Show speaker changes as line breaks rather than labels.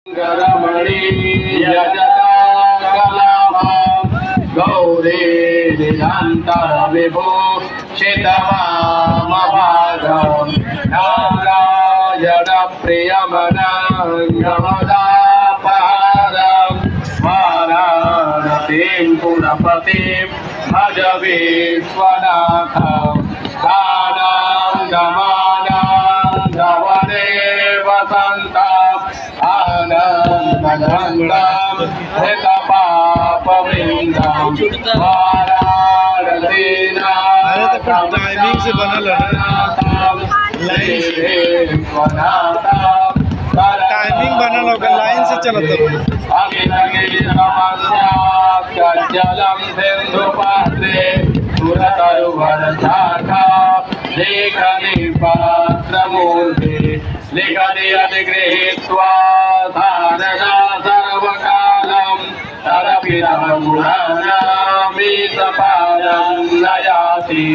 गरमणी यजता कलापं गौरी निरन्तर विभो शितवामभागं नारायण प्रियमनङ्गमदापहारं वाराणसीं पुरपतिं भज विश्वनाथं दानं दमानं वसन्तं आनन्दं हृतपापवृन्दं
टाइमिंग से बनल है टाइमिंग बनल होगा लाइन से चलत है
जलम सिंधुपात्रे सुरतरुवरशाखा लेखनी पात्रमूर्ति लिखति अधिगृहीत्वा धारणा सर्वकालं तदपि तमगुणानामीतपालं नयाति